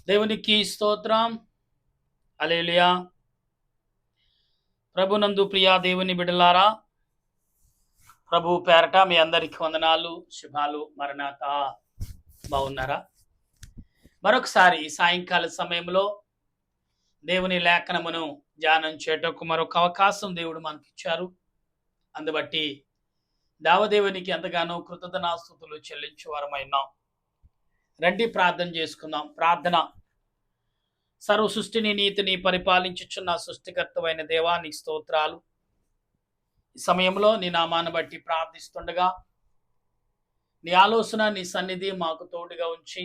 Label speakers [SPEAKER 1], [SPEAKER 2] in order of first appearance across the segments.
[SPEAKER 1] దేవునికి స్తోత్రం. హల్లెలూయా. ప్రభునందు ప్రియా దేవుని బిడ్డలారా, ప్రభు పేరట మీ అందరికి వందనాలు, శుభాలు. మరణాత బాగున్నారా? మరొకసారి సాయంకాల సమయంలో దేవుని లేఖనమును ధ్యానం చేయటకు మరొక అవకాశం దేవుడు మనకిచ్చారు. అందుబట్టి దేవదేవునికి ఎంతగానో కృతజ్ఞతాస్తుతులు చెల్లించేవారమైనాం. రండి ప్రార్థన చేసుకుందాం. ప్రార్థన. సర్వ సృష్టిని నీతిని పరిపాలించుచున్న సృష్టికర్తవైన దేవానికి స్తోత్రాలు. ఈ సమయంలో నీ నామాన్ని బట్టి ప్రార్థిస్తుండగా నీ ఆలోచన, నీ సన్నిధి మాకు తోడుగా ఉంచి,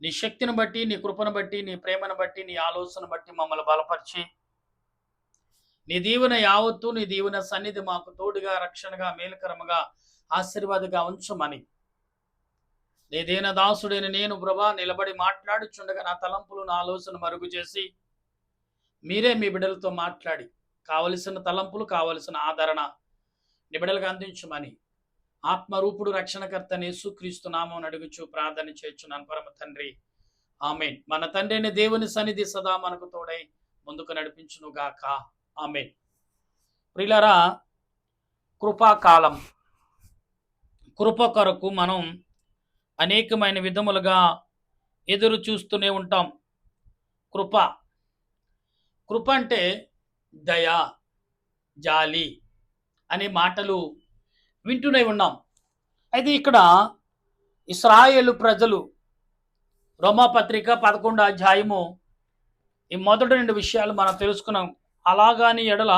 [SPEAKER 1] నీ శక్తిని బట్టి, నీ కృపను బట్టి, నీ ప్రేమను బట్టి, నీ ఆలోచన బట్టి మమ్మల్ని బలపరిచి, నీ దీవెన యావత్తు, నీ దీవెన సన్నిధి మాకు తోడుగా, రక్షణగా, మేలుకరముగా, ఆశీర్వాదగా ఉంచమని నీ దీన దాసుడైన నేను ప్రభా నిలబడి మాట్లాడుచుండగా నా తలంపులు, నా ఆలోచన మరుగు చేసి మీరే మీ బిడ్డలతో మాట్లాడి కావలసిన తలంపులు, కావలసిన ఆదరణ నీ బిడ్డలకు అందించమని ఆత్మరూపుడు రక్షణకర్త యేసుక్రీస్తు నామం అడుగుచు ప్రార్థన చేయుచున్నాను పరమ తండ్రి, ఆమేన్. మన తండ్రి అయిన దేవుని సన్నిధి సదా మనకు తోడై ముందుకు నడిపించును గాక, ఆమేన్. ప్రియులారా, కృపాకాలం. కృప కొరకు మనం అనేకమైన విధములుగా ఎదురు చూస్తూనే ఉంటాం. కృప కృప అంటే దయ, జాలి అనే మాటలు వింటూనే ఉన్నాం. అయితే ఇక్కడ ఇశ్రాయేలు ప్రజలు రోమాపత్రిక 11వ అధ్యాయము ఈ మొదటి 2 విషయాలు మనం తెలుసుకున్నాం. అలాగాని ఎడల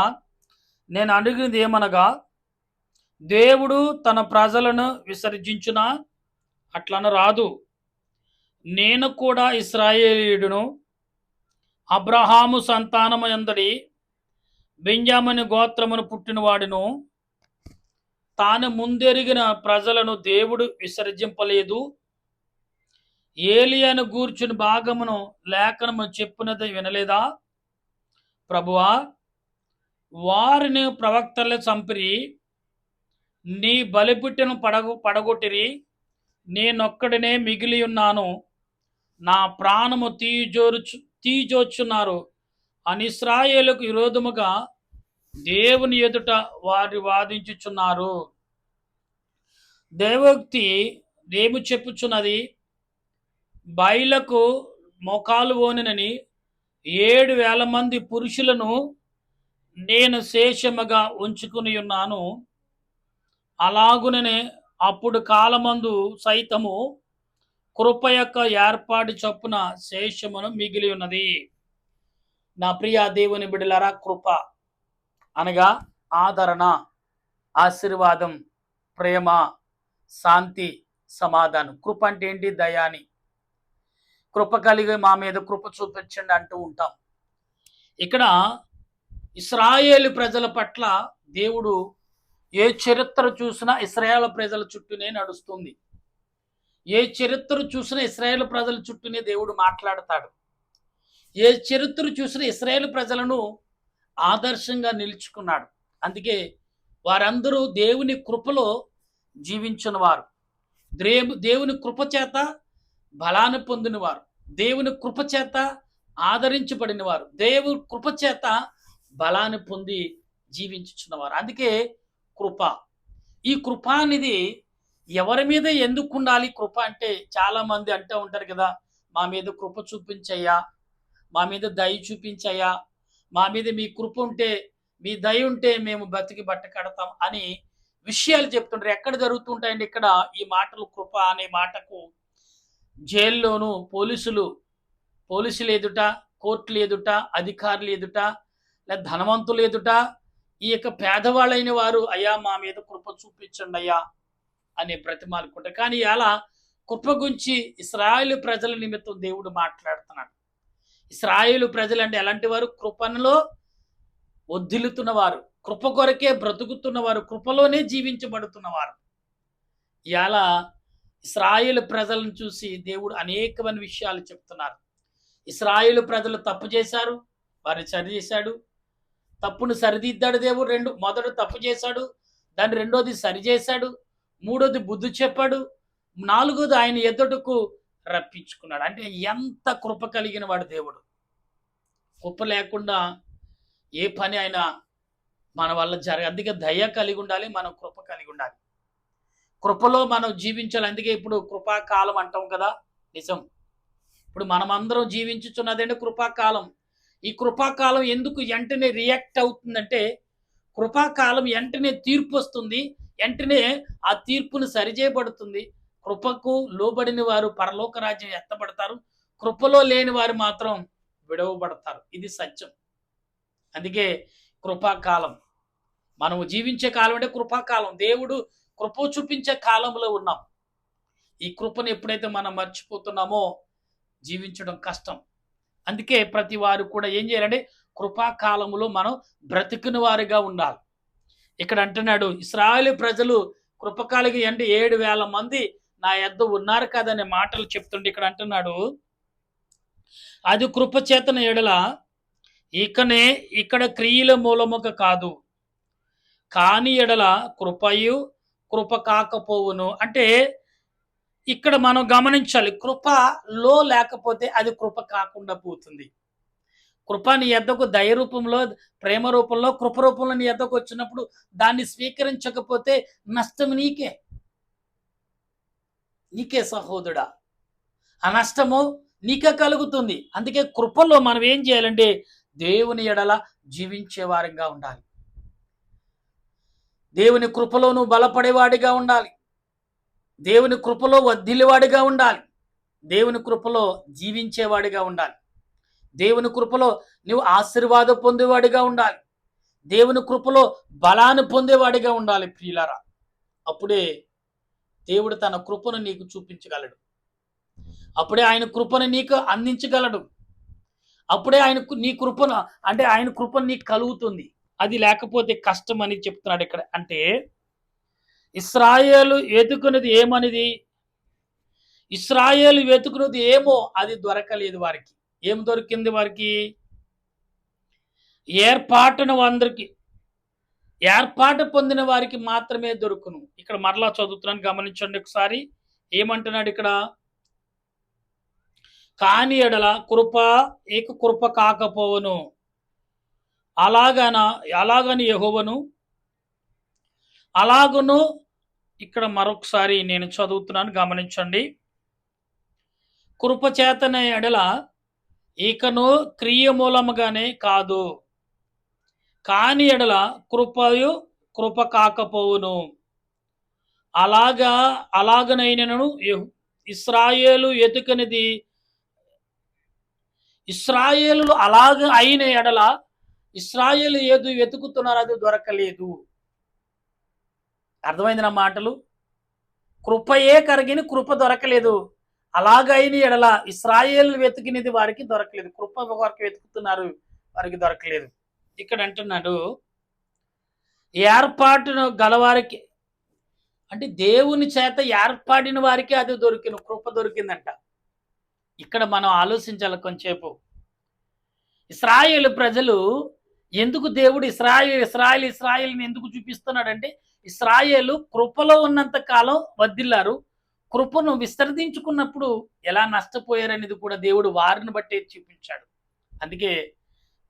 [SPEAKER 1] నేను అడిగినది ఏమనగా, దేవుడు తన ప్రజలను విసర్జించునా? అట్లను రాదు. నేను కూడా ఇశ్రాయేలీయుడును, అబ్రహాము సంతానము యందడి బెంజామని గోత్రమును పుట్టినవాడును. తాను ముందెరిగిన ప్రజలను దేవుడు విసర్జింపలేదు. ఏలియాను గూర్చుని భాగమును లేఖనము చెప్పినది వినలేదా? ప్రభువా, వారిని ప్రవక్తలు చంపిరి, నీ బలిపిట్టను పడగొట్టిరి, నేనొక్కడినే మిగిలి ఉన్నాను, నా ప్రాణము తీజోచున్నారు అని ఇశ్రాయేలుకు విరోధముగా దేవుని ఎదుట వారు వాదించుచున్నారు. దేవోక్తి ఏమి చెప్పుచున్నది? బయలకు మోకాలు ఓనినని 7,000 మంది పురుషులను నేను శేషముగా ఉంచుకుని ఉన్నాను. అలాగుననే అప్పుడు కాలమందు సైతము కృప యొక్క ఏర్పాటు చొప్పున శేషమును మిగిలి ఉన్నది. నా ప్రియ దేవుని బిడ్డలారా, కృప అనగా ఆదరణ, ఆశీర్వాదం, ప్రేమ, శాంతి, సమాధానం. కృప అంటే ఏంటి? దయాని. కృప కలిగి మా మీద కృప చూపించండి అంటూ ఉంటాం. ఇక్కడ ఇశ్రాయేలు ప్రజల పట్ల దేవుడు ఏ చరిత్ర చూసినా ఇశ్రాయేల్ ప్రజల చుట్టూనే నడుస్తుంది. ఏ చరిత్ర చూసినా ఇశ్రాయేల్ ప్రజల చుట్టూనే దేవుడు మాట్లాడతాడు. ఏ చరిత్ర చూసినా ఇశ్రాయేల్ ప్రజలను ఆదర్శంగా నిలుచుకున్నాడు. అందుకే వారందరూ దేవుని కృపలో జీవించిన వారు, దేవుని కృప చేత బలాన్ని పొందినవారు, దేవుని కృప చేత ఆదరించబడిన వారు, దేవుని కృప చేత బలాన్ని పొంది జీవించుచున్నవారు. అందుకే కృప. ఈ కృప అనేది ఎవరి మీద ఎందుకు ఉండాలి? కృప అంటే చాలా మంది అంటూ ఉంటారు కదా, మా మీద కృప చూపించయ్యా, మా మీద దయ చూపించయ్యా, మా మీద మీ కృప ఉంటే, మీ దయ ఉంటే మేము బతికి బట్ట కడతాం అని విషయాలు చెప్తుంటారు. ఎక్కడ జరుగుతుంటాయండి ఇక్కడ ఈ మాటలు? కృప అనే మాటకు జైల్లోనూ పోలీసులు ఎదుట, కోర్టులు ఎదుట, అధికారులు ఎదుట, లేదా ధనవంతులు ఎదుట ఈ యొక్క పేదవాళ్ళైన వారు అయ్యా మా మీద కృప చూపించండి అయ్యా అనే బ్రతిమాలుకుంటారు. కానీ అలా కృప గురించి ఇశ్రాయేలు ప్రజల నిమిత్తం దేవుడు మాట్లాడుతున్నాడు. ఇశ్రాయేలు ప్రజలు అంటే ఎలాంటి వారు? కృపలో వర్ధిల్లుతున్నవారు, కృప కొరకే బ్రతుకుతున్నవారు, కృపలోనే జీవించబడుతున్నవారు. ఇలా ఇశ్రాయేలు ప్రజలను చూసి దేవుడు అనేకమైన విషయాలు చెప్తున్నారు. ఇశ్రాయేలు ప్రజలు తప్పు చేశారు, వారిని సరిచేశాడు. తప్పును సరిదిద్దాడు దేవుడు. మొదట తప్పు చేశాడు, దాన్ని రెండోది సరిచేశాడు, మూడోది బుద్ధి చెప్పాడు, నాలుగోది ఆయన ఎదుటకు రప్పించుకున్నాడు. అంటే ఎంత కృప కలిగిన వాడు దేవుడు. కృప లేకుండా ఏ పని అయినా మన వల్ల అందుకే దయ కలిగి ఉండాలి, మనం కృప కలిగి ఉండాలి. కృపలో మనం జీవించాలి. అందుకే ఇప్పుడు కృపాకాలం అంటాం కదా, నిజం. ఇప్పుడు మనమందరం జీవించుచున్నదంటే కృపాకాలం. ఈ కృపాకాలం ఎందుకు వెంటనే రియాక్ట్ అవుతుందంటే, కృపాకాలం వెంటనే తీర్పు వస్తుంది, వెంటనే ఆ తీర్పును సరిచేయబడుతుంది. కృపకు లోబడిన వారు పరలోక రాజ్యం ఎత్తబడతారు, కృపలో లేని వారు మాత్రం విడవబడతారు. ఇది సత్యం. అందుకే కృపాకాలం, మనము జీవించే కాలం అంటే కృపాకాలం. దేవుడు కృప చూపించే కాలంలో ఉన్నాం. ఈ కృపను ఎప్పుడైతే మనం మర్చిపోతున్నామో జీవించడం కష్టం. అందుకే ప్రతి వారు కూడా ఏం చేయాలంటే కృపాకాలంలో మనం బ్రతికిన వారిగా ఉండాలి. ఇక్కడ అంటున్నాడు, ఇశ్రాయేలు ప్రజలు కృప కలిగి అంటే 7,000 మంది నా యొద్ద ఉన్నారు కదనే మాటలు చెప్తుంటే ఇక్కడ అంటున్నాడు, అది కృప చేతన ఎడల ఇక్కడ క్రియల మూలముగా కాదు, కాని ఎడల కృపయు కృప కాకపోవును. అంటే ఇక్కడ మనం గమనించాలి, కృపలో లేకపోతే అది కృప కాకుండా పోతుంది. కృప నీ యొద్దకు దయ రూపంలో, ప్రేమ రూపంలో, కృప రూపంలో నీ యొద్దకు వచ్చినప్పుడు దాన్ని స్వీకరించకపోతే నష్టం నీకే సహోదరుడా. ఆ నష్టము నీకే కలుగుతుంది. అందుకే కృపలో మనం ఏం చేయాలంటే దేవుని ఎడల జీవించే వారిగా ఉండాలి. దేవుని కృపలో నువ్వు బలపడేవాడిగా ఉండాలి. దేవుని కృపలో వర్ధిల్లేవాడిగా ఉండాలి. దేవుని కృపలో జీవించేవాడిగా ఉండాలి. దేవుని కృపలో నువ్వు ఆశీర్వాదం పొందేవాడిగా ఉండాలి. దేవుని కృపలో బలాన్ని పొందేవాడిగా ఉండాలి ప్రియులారా. అప్పుడే దేవుడు తన కృపను నీకు చూపించగలడు. అప్పుడే ఆయన కృపను నీకు అందించగలడు. అప్పుడే నీ కృపను అంటే ఆయన కృపను నీకు కలుగుతుంది. అది లేకపోతే కష్టం అని చెప్తున్నాడు ఇక్కడ. అంటే ఇశ్రాయేలు వెతుకున్నది ఏమనిది? ఇశ్రాయేలు వెతుకున్నది ఏమో అది దొరకలేదు వారికి. ఏం దొరికింది వారికి? ఏర్పాటు పొందిన వారికి మాత్రమే దొరుకును. ఇక్కడ మరలా చదువుతున్నాను, గమనించండి ఒకసారి. ఏమంటున్నాడు ఇక్కడ? కాని ఎడల కృప కాకపోవును, అలాగని యెహోవాను. అలాగును ఇక్కడ మరొకసారి నేను చదువుతున్నాను, గమనించండి. కృప చేతన ఎడల ఇకను క్రియ మూలముగానే కాదు, కాని ఎడల కృప కాకపోవును. అలాగనైనను ఇశ్రాయేలు వెతుకనిది, ఇశ్రాయేలు అలాగ అయిన ఎడల ఇశ్రాయేలు ఏది వెతుకుతున్నారు అది దొరకలేదు. అర్థమైంది నా మాటలు? కృపయే కరిగిన కృప దొరకలేదు. అలాగైన ఎడల ఇశ్రాయేలు వెతికినది వారికి దొరకలేదు. కృప వారికి వెతుకుతున్నారు, వారికి దొరకలేదు. ఇక్కడ అంటున్నాడు, ఏర్పాటును గలవారికి అంటే దేవుని చేత ఏర్పాడిన వారికి అది కృప దొరికిందంట. ఇక్కడ మనం ఆలోచించాలి కొంచెంసేపు. ఇశ్రాయేలు ప్రజలు ఎందుకు దేవుడు ఇశ్రాయేలుని ఎందుకు చూపిస్తున్నాడంటే, ఇశ్రాయేలు కృపలో ఉన్నంత కాలం వర్ధిల్లారు, కృపను విస్తరించుకున్నప్పుడు ఎలా నష్టపోయారనేది కూడా దేవుడు వారిని బట్టి చూపించాడు. అందుకే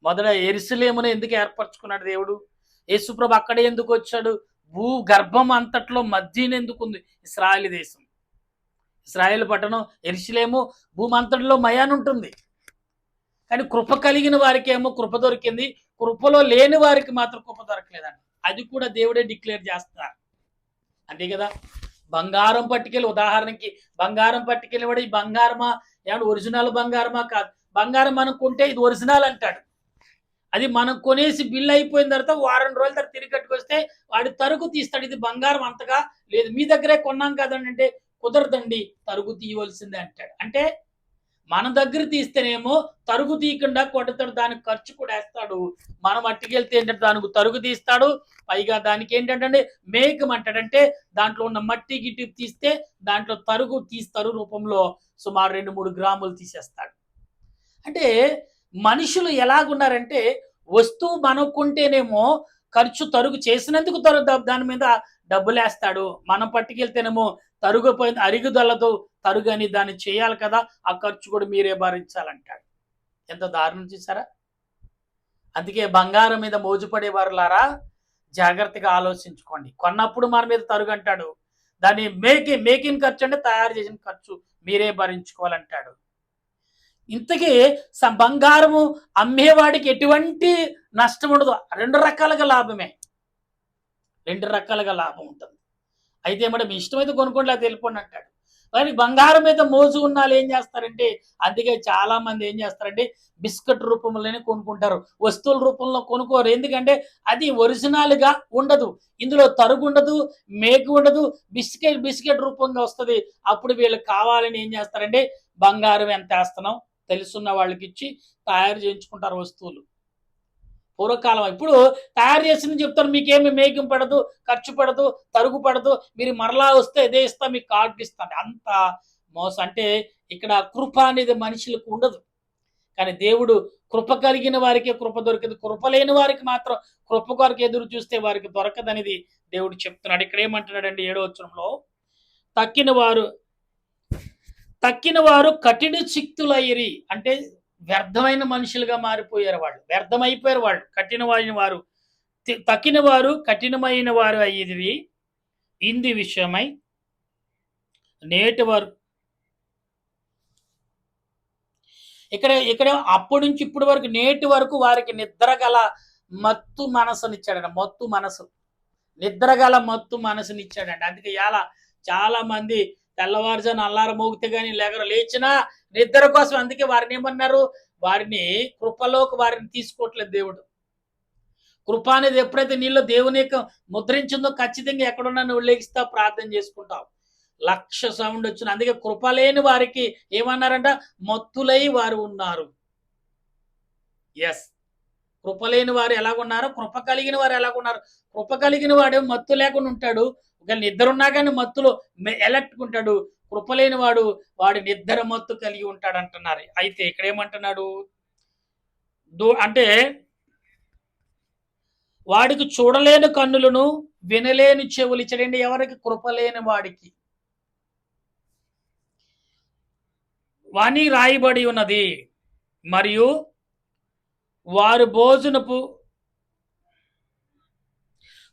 [SPEAKER 1] మొదట యెరూషలేమును ఎందుకు ఏర్పరచుకున్నాడు దేవుడు? యేసుప్రభు అక్కడే ఎందుకు వచ్చాడు? గర్భం అంతట్లో మధ్యన ఎందుకు ఉంది? ఇశ్రాయేలు దేశం, ఇశ్రాయేలు పట్టణం యెరూషలేము భూమి అంతటిలో మయాన్ ఉంటుంది. కానీ కృప కలిగిన వారికి ఏమో కృప దొరికింది, కృపలో లేని వారికి మాత్రం కృప దొరకలేదండి. అది కూడా దేవుడే డిక్లేర్ చేస్తున్నారు. అంతే కదా. బంగారం పట్టుకెళ్ళి, ఉదాహరణకి బంగారం పట్టుకెళ్ళి వాడు ఈ బంగారమా ఏమన్నా ఒరిజినల్ బంగారమా? కాదు. బంగారం మనం కొంటే ఇది ఒరిజినల్ అంటాడు. అది మనం కొనేసి బిల్ అయిపోయిన తర్వాత వారం రోజుల తర్వాత తిరిగి కట్టుకొస్తే వాడి తరుగు తీస్తాడు. ఇది బంగారం అంతగా లేదు, మీ దగ్గరే కొన్నాం కదండి అంటే కుదరదండి, తరుగు తీయవలసిందే అంటాడు. అంటే మన దగ్గర తీస్తేనేమో తరుగు తీయకుండా కొడతాడు, దానికి ఖర్చు కూడా వేస్తాడు. మనం అట్టుకెళ్తే ఏంటంటే దానికి తరుగు తీస్తాడు, పైగా దానికి ఏంటంటే మేకమంటాడంటే దాంట్లో ఉన్న మట్టి గిట్టి తీస్తే దాంట్లో తరుగు తీస్తారు రూపంలో సుమారు 2-3 గ్రాములు తీసేస్తాడు. అంటే మనుషులు ఎలాగున్నారంటే, వస్తువు మనం కొంటేనేమో ఖర్చు తరుగు చేసినందుకు దాని మీద డబ్బులు వేస్తాడు, మనం పట్టుకెళ్తేనేమో తరుగుపోయింది అరుగుదలతో తరుగని దాన్ని చేయాలి కదా, ఆ ఖర్చు కూడా మీరే భరించాలంటాడు. ఎంత దారుణం చూసారా? అందుకే బంగారం మీద మోజుపడే వారులారా జాగ్రత్తగా ఆలోచించుకోండి. కొన్నప్పుడు మన మీద తరుగు అంటాడు, దాన్ని మేకింగ్ ఖర్చు అంటే తయారు చేసిన ఖర్చు మీరే భరించుకోవాలంటాడు. ఇంతకీ బంగారము అమ్మేవాడికి ఎటువంటి నష్టం ఉండదు, రెండు రకాలుగా లాభమే, రెండు రకాలుగా లాభం ఉంటుంది. అయితే మరి మీ ఇష్టమైతే కొనుక్కోండి, లేకపోతే వెళ్ళిపోండి అంటాడు. కానీ బంగారం మీద మోజు ఉన్న వాళ్ళు ఏం చేస్తారంటే, అందుకే చాలా మంది ఏం చేస్తారంటే బిస్కెట్ రూపంలోనే కొనుక్కుంటారు, వస్తువుల రూపంలో కొనుక్కోరు. ఎందుకంటే అది ఒరిజినల్గా ఉండదు, ఇందులో తరుగు ఉండదు, మేకు ఉండదు, బిస్కెట్ రూపంగా వస్తుంది. అప్పుడు వీళ్ళు కావాలని ఏం చేస్తారంటే బంగారం ఎంత వేస్తున్నాం తెలుసున్న వాళ్ళకి ఇచ్చి తయారు చేయించుకుంటారు వస్తువులు. పూర్వకాలం ఇప్పుడు తయారు చేసింది చెప్తారు, మీకేమి మేకింగ్ పడదు, ఖర్చు పడదు, తరుగు పడదు, మీరు మరలా వస్తే ఇదే ఇస్తా, మీకు కార్డు ఇస్తాను. అంత మోసం. అంటే ఇక్కడ కృప అనేది మనుషులకు ఉండదు, కానీ దేవుడు కృప కలిగిన వారికే కృప దొరికింది, కృప లేని వారికి మాత్రం కృప కొరకు ఎదురు చూస్తే వారికి దొరకదనేది దేవుడు చెప్తున్నాడు. ఇక్కడ ఏమంటున్నాడండి 7వ వచనంలో, తక్కిన వారు కఠిన చిక్తులయ్యిరి, అంటే వ్యర్థమైన మనుషులుగా మారిపోయారు, వాళ్ళు వ్యర్థమైపోయారు, వాళ్ళు కఠినమైన వారు. తక్కిన వారు కఠినమైన వారు అయ్యేది ఇంది విషయమై నేటి వారు. ఇక్కడ అప్పటి నుంచి ఇప్పటి వరకు నేటి వరకు వారికి నిద్రగల మత్తు మనసునిచ్చాడంట, నిద్రగల మత్తు మనసునిచ్చాడంట. అందుకే చాలా మంది తెల్లవారుజాను అల్లారం మోగితే కానీ లేచినా నిద్ర కోసం. అందుకే వారిని ఏమన్నారు, వారిని కృపలోకి వారిని తీసుకోవట్లేదు దేవుడు. కృప అనేది ఎప్పుడైతే నీళ్ళు దేవుని యొక్క ముద్రించిందో ఖచ్చితంగా ఎక్కడున్నా నువ్వు లేగిస్తావు, ప్రార్థన చేసుకుంటావు, 1,00,000 సౌండ్ వచ్చిన. అందుకే కృప లేని వారికి ఏమన్నారంట, మత్తులై వారు ఉన్నారు. ఎస్, కృప లేని వారు ఎలాగున్నారు, కృప కలిగిన వారు ఎలాగున్నారు. కృప కలిగిన వాడు మత్తు లేకుండా ఉంటాడు, ఒకవేళ నిద్ర ఉన్నా కానీ మత్తులో ఎలక్ట్కుంటాడు. కృప లేని వాడి నిద్ర మత్తు కలిగి ఉంటాడు అంటున్నారు. అయితే ఇక్కడ ఏమంటున్నాడు అంటే వాడికి చూడలేని కన్నులను వినలేని చెవులు ఇచ్చాడండి. ఎవరికి? కృపలేని వాడికి. వాని రాయబడి ఉన్నది, మరియు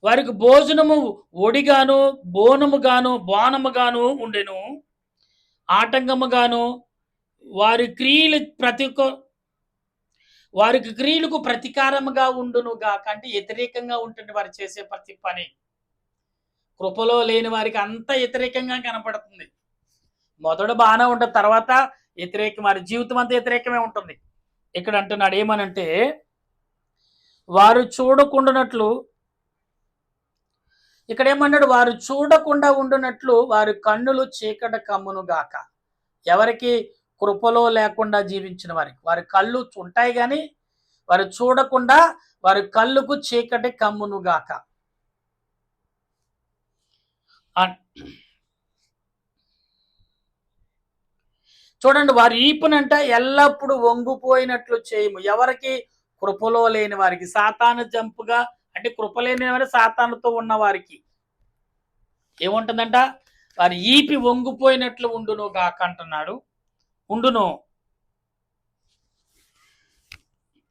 [SPEAKER 1] వారికి భోజనము ఒడిగాను బోనముగాను ఉండెను, ఆటంకముగాను వారికి క్రియలకు ప్రతీకారముగా ఉండును గాక. అంటే వ్యతిరేకంగా ఉంటుంది వారు చేసే ప్రతి పని. కృపలో లేని వారికి అంత వ్యతిరేకంగా కనపడుతుంది. మొదట బాగానే ఉంటుంది, తర్వాత వ్యతిరేకం, వారి జీవితం అంతా వ్యతిరేకమే ఉంటుంది. ఇక్కడ అంటున్నాడు ఏమనంటే, వారు చూడకుండానట్లు, ఇక్కడ ఏమన్నాడు, వారు చూడకుండా ఉండునట్లు వారి కన్నులు చీకట కమ్మును గాక. ఎవరికి? కృపలో లేకుండా జీవించిన వారికి. వారి కళ్ళు ఉంటాయి కానీ వారు చూడకుండా వారి కళ్ళుకు చీకటి కమ్మును గాక. చూడండి, వారి ఈపునంట ఎల్లప్పుడూ వంగిపోయినట్లు చేయము. ఎవరికి? కృపలో లేని వారికి. సాతాను జంపుగా, అంటే కృప లేని వారి సాతానుతో ఉన్న వారికి ఏముంటుందంట, వారి ఈపి వంగిపోయినట్లు ఉండును గాక అంటున్నాడు. ఉండును.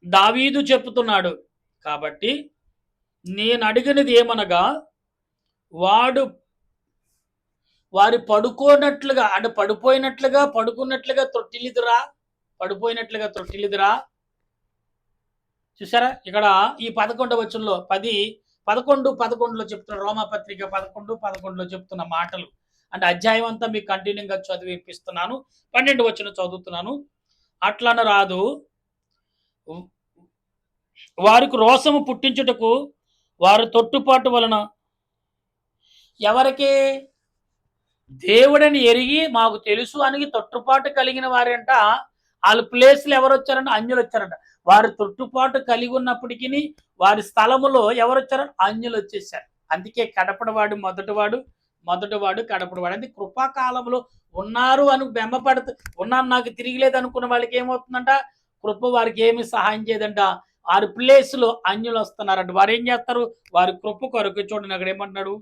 [SPEAKER 1] దావీదు చెప్తున్నాడు కాబట్టి నేను అడిగినది ఏమనగా, వారి పడుకున్నట్లుగా త్రొట్టిల్లిదురా. చూసారా ఇక్కడ ఈ 11వ వచనంలో 11:11లో చెప్తున్న, రోమాపత్రిక 11:11లో చెప్తున్న మాటలు. అంటే అధ్యాయం అంతా మీకు కంటిన్యూగా చదివిపిస్తున్నాను. 12వ వచనం చదువుతున్నాను. అట్లన రాదు, వారికి రోషము పుట్టించుటకు వారి తొట్టుపాటు వలన. ఎవరికి? దేవుడని ఎరిగి మాకు తెలుసు అని తొట్టుపాటు కలిగిన వారంట. వాళ్ళ ప్లేస్లో ఎవరు వచ్చారంట? అన్యులు వచ్చారంట. వారు తొట్టుపాటు కలిగి ఉన్నప్పటికీ వారి స్థలములో ఎవరు వచ్చారు? అన్యులు వచ్చేసారు. అందుకే కడపడవాడు మొదటివాడు కడపడవాడు. అది కృపాకాలంలో ఉన్నారు అని ఉన్నాను నాకు తిరిగిలేదు అనుకున్న వాళ్ళకి ఏమవుతుందంట, కృప వారికి ఏమి సహాయం చేయదంట. వారి ప్లేస్లో అన్యులు వస్తున్నారంట. వారు ఏం చేస్తారు? వారి కృప కొరకు. చూడండి అక్కడ ఏమంటున్నాడు,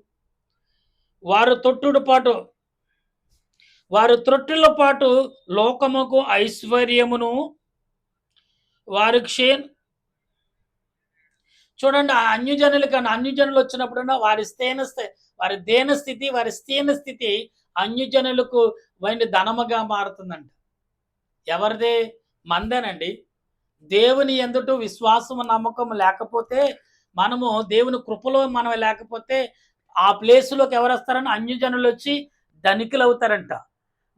[SPEAKER 1] వారు తొట్టుపాటు వారు త్రొట్టెల పాటు లోకముకు ఐశ్వర్యమును వారు చూడండి ఆ అన్యజనులు కన్నా అన్యజనులు వచ్చినప్పుడన్నా వారి దేన స్థితి వారి స్థీన స్థితి అన్యజనులకు ధనముగా మారుతుందంట. ఎవరిదే? మందేనండి. దేవుని యందుట విశ్వాసము నమ్మకం లేకపోతే, మనము దేవుని కృపలో మనం లేకపోతే ఆ ప్లేస్‌లోకి ఎవరొస్తారని అన్యజనులొచ్చి ధనికులవుతారంట.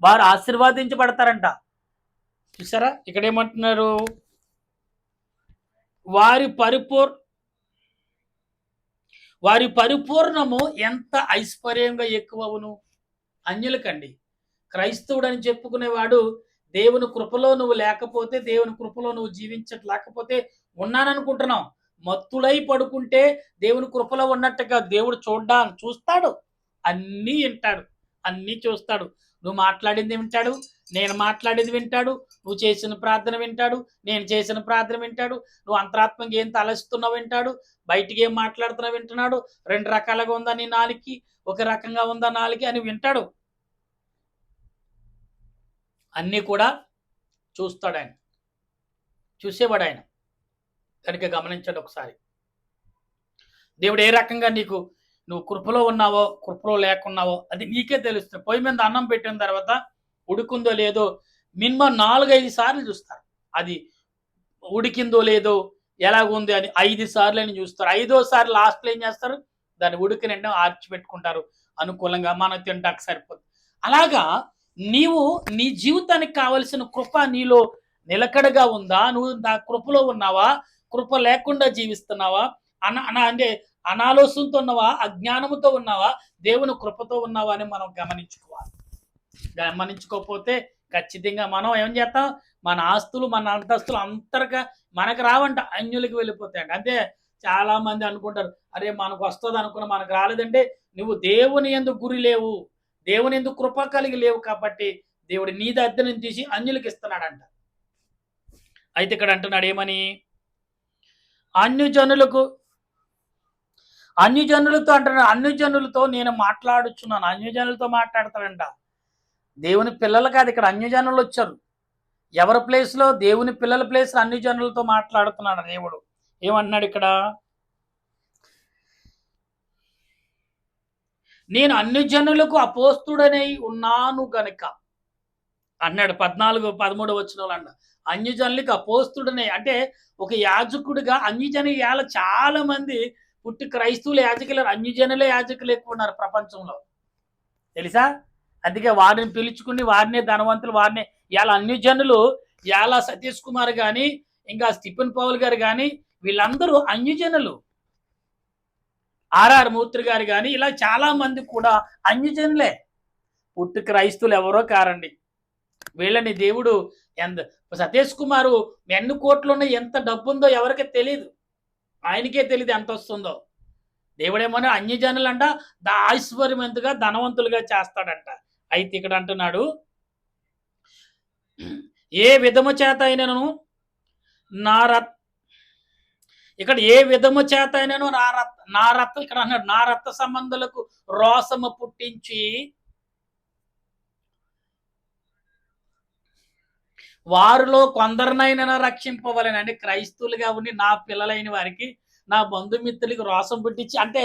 [SPEAKER 1] వారు ఆశీర్వదించబడతారంట. చూసారా? ఇక్కడేమంటున్నారు? వారి పరిపూర్ వారి పరిపూర్ణము ఎంత ఐశ్వర్యంగా ఎక్కువవును. అన్యులకండి. క్రైస్తవుడని చెప్పుకునేవాడు దేవుని కృపలో నువ్వు లేకపోతే, దేవుని కృపలో నువ్వు జీవించలేకపోతే ఉన్నాననుకుంటున్నావు. మత్తులై పడుకుంటే దేవుని కృపలో ఉన్నట్టుగా దేవుడు చూస్తాడు. అన్నీ వింటాడు. అన్నీ చూస్తాడు. నువ్వు మాట్లాడింది వింటాడు. నేను మాట్లాడేది వింటాడు. నువ్వు చేసిన ప్రార్థన వింటాడు. నేను చేసిన ప్రార్థన వింటాడు. నువ్వు అంతరాత్మగా ఏం తలస్తున్నావు వింటాడు. బయటికి ఏం మాట్లాడుతున్నావు వింటున్నాడు. 2 రకాలుగా ఉందా నీ నాలికి, ఒక రకంగా ఉందా నాలికి అని వింటాడు. అన్నీ కూడా చూస్తాడు ఆయన. చూసేవాడు ఆయన. కనుక గమనించండి ఒకసారి. దేవుడు ఏ రకంగా నువ్వు కృపలో ఉన్నావో, కృపలో లేకున్నావో అది నీకే తెలుస్తుంది. పొయ్యి మీద అన్నం పెట్టిన తర్వాత ఉడుకుందో లేదో మినిమం 4-5 సార్లు చూస్తారు. అది ఉడికిందో లేదో, ఎలాగుంది అని 5 సార్లని చూస్తారు. 5వ సారి లాస్ట్‌లో ఏం చేస్తారు? దాన్ని ఉడికిన ఆర్చి పెట్టుకుంటారు. అనుకూలంగా మనం తింటానికి సరిపోతుంది. అలాగా నీవు నీ జీవితానికి కావలసిన కృప నీలో నిలకడగా ఉందా? నువ్వు కృపలో ఉన్నావా? కృప లేకుండా జీవిస్తున్నావా? అంటే అనాలోచనతో ఉన్నావా? అజ్ఞానముతో ఉన్నావా? దేవుని కృపతో ఉన్నావా అని మనం గమనించుకోవాలి. గమనించుకోకపోతే ఖచ్చితంగా మనం ఏం చేస్తాం? మన ఆస్తులు మన అంతస్తులు అంతగా మనకు రావంట, అన్యులకి వెళ్ళిపోతాయంట. అంతే. చాలా మంది అనుకుంటారు, అరే మనకు వస్తుంది అనుకున్న మనకు రాలేదంటే నువ్వు దేవుని యందు గురి లేవు, దేవుని యందు కృప కలిగి లేవు కాబట్టి దేవుడు నీ దగ్గర నుంచి తీసి అన్యులకి ఇస్తున్నాడంట. అయితే ఇక్కడ అంటున్నాడు ఏమని? అన్యజనులతో అంటున్నాడు. అన్యజనులతో నేను మాట్లాడుచున్నాను. అన్యజనులతో మాట్లాడతాడంట. దేవుని పిల్లలు కాదు, ఇక్కడ అన్యజనులు వచ్చారు. ఎవరి ప్లేస్‌లో? దేవుని పిల్లల ప్లేస్‌లో అన్యజనులతో మాట్లాడుతున్నాడు దేవుడు. ఏమంటున్నాడు ఇక్కడ? నేను అన్యజనులకు అపోస్తుడనై ఉన్నాను గనుక అన్నాడు. 14-13 వచనంలో అన్నాడు. అన్యజనులకు అపోస్తుడనే అంటే ఒక యాజకుడిగా అన్యజనుల చాలా మంది పుట్టి క్రైస్తవులు యాజకులు, అన్యజనులే యాజకులు ఎక్కువ ఉన్నారు ప్రపంచంలో. తెలుసా? అందుకే వారిని పిలుచుకుని వారినే ధనవంతులు, వారినే ఇవాళ అన్యజనులు, ఇవాళ సతీష్ కుమార్ గాని, ఇంకా స్టీఫెన్ పౌల్ గారు గాని వీళ్ళందరూ అన్యజనులు. ఆర్ఆర్ మూర్తి గారు గాని ఇలా చాలా మంది కూడా అన్యజనులే. పుట్టి క్రైస్తవులు ఎవరో కారండి. వీళ్ళని దేవుడు సతీష్ కుమారు ఎన్ని కోట్లున్న ఎంత డబ్బు ఉందో ఎవరికి తెలియదు. ఆయనకే తెలియదు ఎంత వస్తుందో. దేవుడేమో అన్యజనులంట ఐశ్వర్యవంతుగా ధనవంతులుగా చేస్తాడంట. అయితే ఇక్కడ అంటున్నాడు, ఏ విధము చేత అయినను ఇక్కడ ఏ విధము చేత అయినను నా రక్త ఇక్కడ అన్నాడు, నా రక్త సంబంధులకు రోసము పుట్టించి వారిలో కొందరినైనా రక్షింపవలని. అంటే క్రైస్తవులుగా ఉండి నా పిల్లలైన వారికి, నా బంధుమిత్రులకి రోసం పుట్టించి, అంటే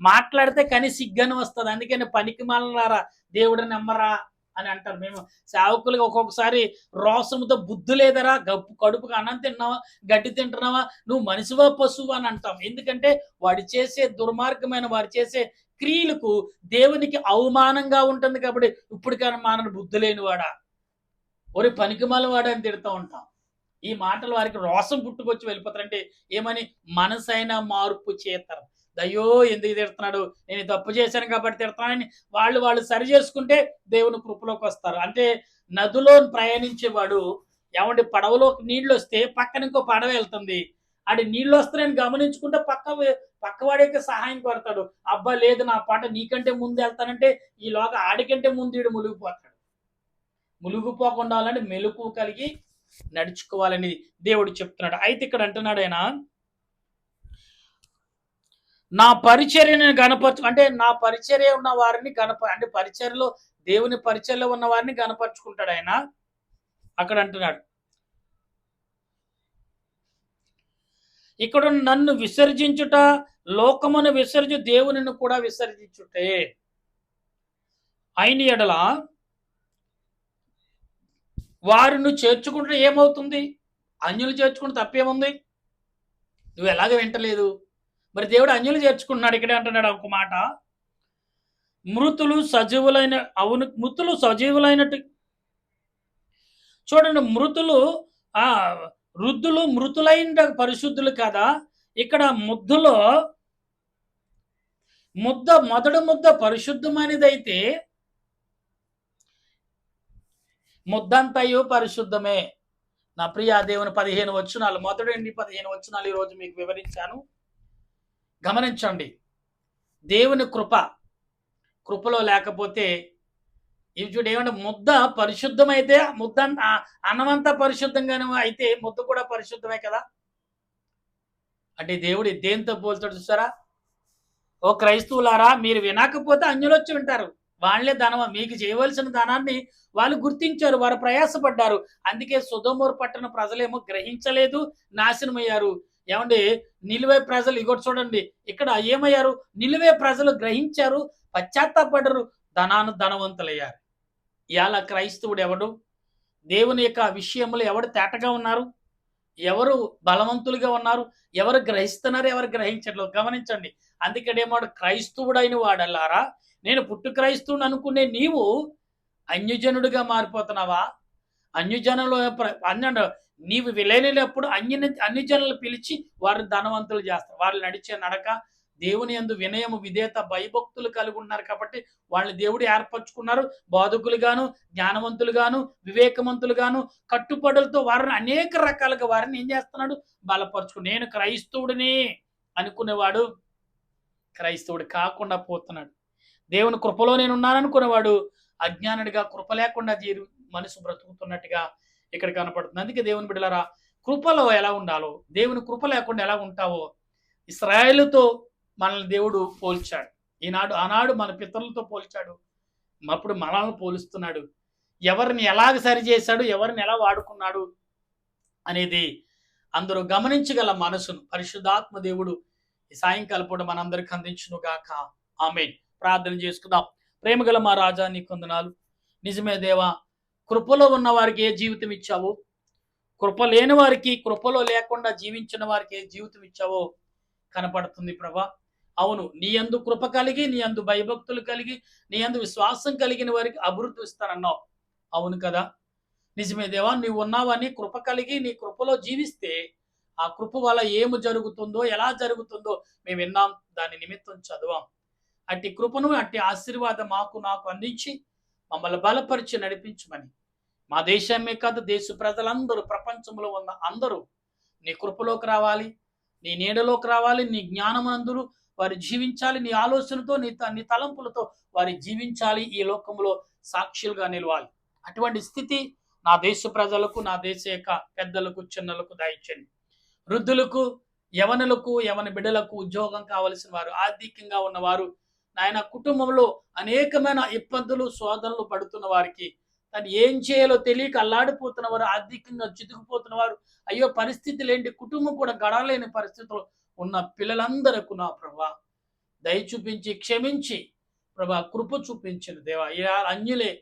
[SPEAKER 1] మాట్లాడితే కని సిగ్గని వస్తుంది. అందుకని పనికి మాలరారా దేవుడిని నమ్మరా అని అంటారు. మేము సేవకులుగా ఒక్కొక్కసారి రోసముతో బుద్ధి లేదరా, కడుపుకి అన్నం తిన్నావా, గడ్డి తింటున్నావా, నువ్వు మనిషివా పశువు అని అంటాం. ఎందుకంటే వాడు చేసే దుర్మార్గమైన వారు చేసే క్రియలకు దేవునికి అవమానంగా ఉంటుంది కాబట్టి ఇప్పుడు కానీ మానవుడు బుద్ధి లేనివాడా, ఒరి పనికిమాల వాడు అని తిడుతూ ఉంటాం. ఈ మాటలు వారికి రోసం పుట్టుకొచ్చి వెళ్ళిపోతారంటే ఏమని? మనసైన మార్పు చేస్తారు. అయ్యో ఎందుకు తిడుతున్నాడు, నేను తప్పు చేశాను కాబట్టి తిడుతున్నానని వాళ్ళు సరి చేసుకుంటే దేవుని కృపలోకి వస్తారు. అంటే నదిలో ప్రయాణించేవాడు ఏమంటే పడవలోకి నీళ్ళు వస్తే పక్కన ఇంకో పడవ వెళ్తుంది. అది నీళ్ళు వస్తాయని గమనించుకుంటే పక్కవాడికి సహాయం కోరతాడు. అబ్బా లేదు నా పాట నీకంటే ముందు వెళ్తానంటే ఈలోగా ఆడికంటే ముందు ఈడు మునిగిపోతాడు. మునిగిపోకుండా మెలుకు కలిగి నడుచుకోవాలని దేవుడు చెప్తున్నాడు. అయితే ఇక్కడ అంటున్నాడు ఆయన, నా పరిచర్యను గనపరచు అంటే నా పరిచర్య ఉన్న వారిని అంటే పరిచర్యలో దేవుని పరిచర్యలో ఉన్న వారిని గనపరుచుకుంటాడు ఆయన. అక్కడ అంటున్నాడు, ఇక్కడ నన్ను విసర్జించుట లోకమును దేవునిని కూడా విసర్జించుటే అయిన ఎడల వారిని చేర్చుకుంటే ఏమవుతుంది? అన్యులు చేర్చుకుంటే తప్పేముంది? నువ్వు ఎలాగ వింటలేదు? మరి దేవుడు అన్యులు చేర్చుకుంటున్నాడు. ఇక్కడే అంటున్నాడు ఒక మాట, మృతులు సజీవులైన, అవును మృతులు సజీవులైనట్టు. చూడండి, మృతులు ఆ వృద్ధులు మృతులైన పరిశుద్ధులు కదా. ఇక్కడ ముద్దులో మొదటి ముద్ద పరిశుద్ధమైనదైతే ముద్దంతయు పరిశుద్ధమే. నా ప్రియ దేవుని 15 వచనాలు, మొదటి 15 వచనాలు ఈరోజు మీకు వివరించాను. గమనించండి, దేవుని కృపలో లేకపోతే ఇవి చూడు, ఏమంటే ముద్ద పరిశుద్ధమైతే ముద్ద అన్నమంతా పరిశుద్ధంగానే అయితే ముద్ద కూడా పరిశుద్ధమే కదా. అంటే దేవుడు దేంతో పోల్చాడు చూసారా? ఓ క్రైస్తవులారా, మీరు వినకపోతే అన్యులు వచ్చి వింటారు. వాళ్ళే మీకు చేయవలసిన దానాన్ని వాళ్ళు గుర్తించారు, వారు ప్రయాసపడ్డారు. అందుకే సొదొమ పట్టణ ప్రజలేమో గ్రహించలేదు, నాశనమయ్యారు. ఏమండి, నిలువే ప్రజలు ఇగొట్టు చూడండి, ఇక్కడ ఏమయ్యారు? నిలువే ప్రజలు గ్రహించారు, పశ్చాత్తాపడ్డరు, ధనవంతులయ్యారు. ఇవాళ క్రైస్తవుడు ఎవడు? దేవుని యొక్క విషయంలో ఎవడు తేటగా ఉన్నారు? ఎవరు బలవంతులుగా ఉన్నారు? ఎవరు గ్రహిస్తున్నారు? ఎవరు గ్రహించట్లేదు? గమనించండి. అందుకనేమాడు క్రైస్తవుడైన వాడల్లారా, నేను పుట్టు క్రైస్తవుడు అనుకునే నీవు అన్యజనుడిగా మారిపోతున్నావా? అన్యజనులు నీవు విలేనప్పుడు అన్ని జనులు పిలిచి వారిని ధనవంతులు చేస్తారు. వాళ్ళు నడిచే నడక దేవుని యందు వినయము, విధేయత, భయభక్తులు కలిగి ఉన్నారు కాబట్టి వాళ్ళని దేవుడు ఏర్పరచుకున్నారు. బోధకులుగాను, జ్ఞానవంతులుగాను, వివేకవంతులుగాను, కట్టుబడులతో వారిని అనేక రకాలుగా వారిని ఏం చేస్తున్నాడు? బలపరుచుకు. నేను క్రైస్తవుడిని అనుకునేవాడు క్రైస్తవుడు కాకుండా పోతున్నాడు. దేవుని కృపలో నేను ఉన్నాననుకునేవాడు అజ్ఞానుడిగా, కృప లేకుండా మనసు బ్రతుకుతున్నట్టుగా ఇక్కడ కనపడుతుంది. అందుకే దేవుని బిడ్డలారా, కృపలో ఎలా ఉండాలో, దేవుని కృప లేకుండా ఎలా ఉంటావో ఇశ్రాయేలుతో మనల్ని దేవుడు పోల్చాడు. ఆనాడు మన పితరులతో పోల్చాడు, అప్పుడు మనల్ని పోలుస్తున్నాడు. ఎవరిని ఎలాగ సరిచేశాడు, ఎవరిని ఎలా వాడుకున్నాడు అనేది అందరూ గమనించగల మనసును పరిశుద్ధాత్మ దేవుడు ఈ సాయంకాలం పూట మనందరికి అందించును గాక. ఆమేన్. ప్రార్థన చేసుకుందాం. ప్రేమగల మా రాజా, నీకు వందనాలు. నిజమే దేవా, కృపలో ఉన్న వారికి ఏ జీవితం ఇచ్చావో, కృప లేని వారికి, కృపలో లేకుండా జీవించిన వారికి ఏ జీవితం ఇచ్చావో కనపడుతుంది ప్రభా. అవును, నీ యందు కృప కలిగి, నీ యందు భయభక్తులు కలిగి, నీ యందు విశ్వాసం కలిగిన వారికి అభివృద్ధి ఇస్తానన్నావు. అవును కదా, నిజమే దేవా. నీవు ఉన్నావని కృప కలిగి నీ కృపలో జీవిస్తే ఆ కృప వల్ల ఏమి జరుగుతుందో, ఎలా జరుగుతుందో మేము విన్నాం, దాని నిమిత్తం చదివాం. అట్టి కృపను, అట్టి ఆశీర్వాదం నాకు అందించి మమ్మల్ని బలపరిచి నడిపించమని, మా దేశమే కాదు దేశ ప్రజలందరూ, ప్రపంచంలో ఉన్న అందరూ నీ కృపలోకి రావాలి, నీ నీడలోకి రావాలి, నీ జ్ఞానమందురు వారు జీవించాలి, నీ ఆలోచనతో, నీ తలంపులతో వారి జీవించాలి, ఈ లోకంలో సాక్షులుగా నిలవాలి. అటువంటి స్థితి నా దేశ ప్రజలకు, నా దేశ యొక్క పెద్దలకు, చిన్నలకు దయచేయండి. వృద్ధులకు, యవనులకు, యవన బిడ్డలకు ఉద్యోగం కావలసిన వారు, ఆర్థికంగా ఉన్నవారు, నాయన కుటుంబంలో అనేకమైన ఇబ్బందులు, శోధనలు పడుతున్న వారికి దాన్ని ఏం చేయాలో తెలియక అల్లాడిపోతున్న వారు, ఆర్థికంగా చితుకుపోతున్న వారు, అయ్యో పరిస్థితులు ఏంటి, కుటుంబం కూడా గడవలేని పరిస్థితులు ఉన్న పిల్లలందరకు నా ప్రభా దయ చూపించి, క్షమించి ప్రభా కృప చూపించిన దేవా. ఇవాళ అన్యులే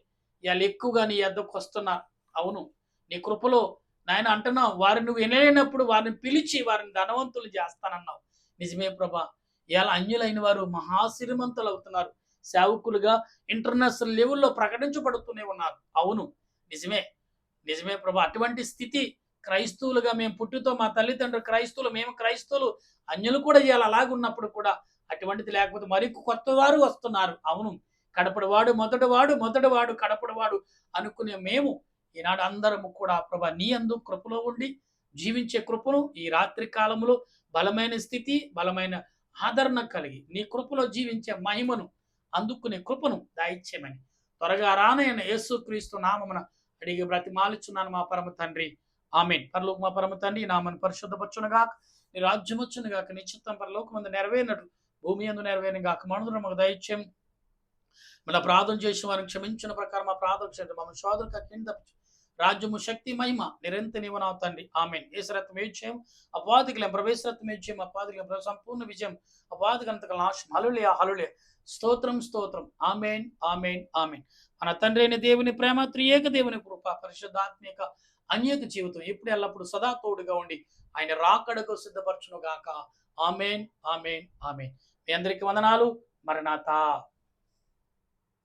[SPEAKER 1] ఇవాళ ఎక్కువగా నీ యొద్దకు వస్తున్నారు. అవును, నీ కృపలో నాయన అంటున్నావు, వారిని నువ్వు వినలేనప్పుడు వారిని పిలిచి వారిని ధనవంతులు చేస్తానన్నావు. నిజమే ప్రభా. ఇవాళ అన్యులైన వారు మహాశ్రీమంతులు అవుతున్నారు, సేవకులుగా ఇంటర్నేషనల్ లెవెల్లో ప్రకటించబడుతూనే ఉన్నారు. అవును, నిజమే ప్రభా. అటువంటి స్థితి క్రైస్తవులుగా మేము పుట్టుతో, మా తల్లిదండ్రులు క్రైస్తవులు, మేము క్రైస్తవులు, అన్యులు కూడా ఇవాళ అలాగున్నప్పుడు కూడా అటువంటిది లేకపోతే మరి కొత్త వారు వస్తున్నారు. అవును, కడపడివాడు మొదటివాడు కడపడివాడు అనుకునే మేము ఈనాడు అందరము కూడా ప్రభా నీ యందు కృపలో ఉండి జీవించే కృపను ఈ రాత్రి కాలంలో బలమైన స్థితి, బలమైన ఆదరణ కలిగి నీ కృపలో జీవించే మహిమను అందుకునే కృపను దయచేయమని త్వరగా రానైన యేసుక్రీస్తు నామమున అడిగి బ్రతిమాలుచున్నాను మా పరమ తండ్రి. ఆమేన్. పరలోక మా పరమ తండ్రి, నామను పరిశుద్ధపరచునుగాక, నీ రాజ్యం వచ్చునుగాక, నీ చిత్తం పరలోకమందు నెరవేరినట్లు భూమి యందు నెరవేరును గాక. మనందరం మాకు దయచేయం. మన ప్రార్థన చేసిన వారిని క్షమించిన ప్రకారం మా ప్రార్థన క్షమించండి. మమ్మల్ని శోధనకు కింద రాజ్యము, శక్తి, మహిమ నిరంతర నీవు తండ్రి. ఆమేన్. యేసురక్తం విజయం, అపవాదికులం ప్రవేశరక్తం విజయం, అపవాదికులం సంపూర్ణ విజయం, అపవాదికంతక నాశనం. హల్లెలూయా, హల్లెలూయా. స్తోత్రం, స్తోత్రం. ఆమేన్, ఆమేన్, ఆమేన్. మన తండ్రి అయిన దేవుని ప్రేమ, త్రియేక దేవుని కృప, పరిశుద్ధాత్మిక అన్యక జీవితం ఎప్పుడు ఎల్లప్పుడు సదా తోడుగా ఉండి ఆయన రాకడకు సిద్ధపరచును గాక. ఆమేన్, ఆమేన్, ఆమేన్. మీ అందరికి వందనాలు. మరణాతా.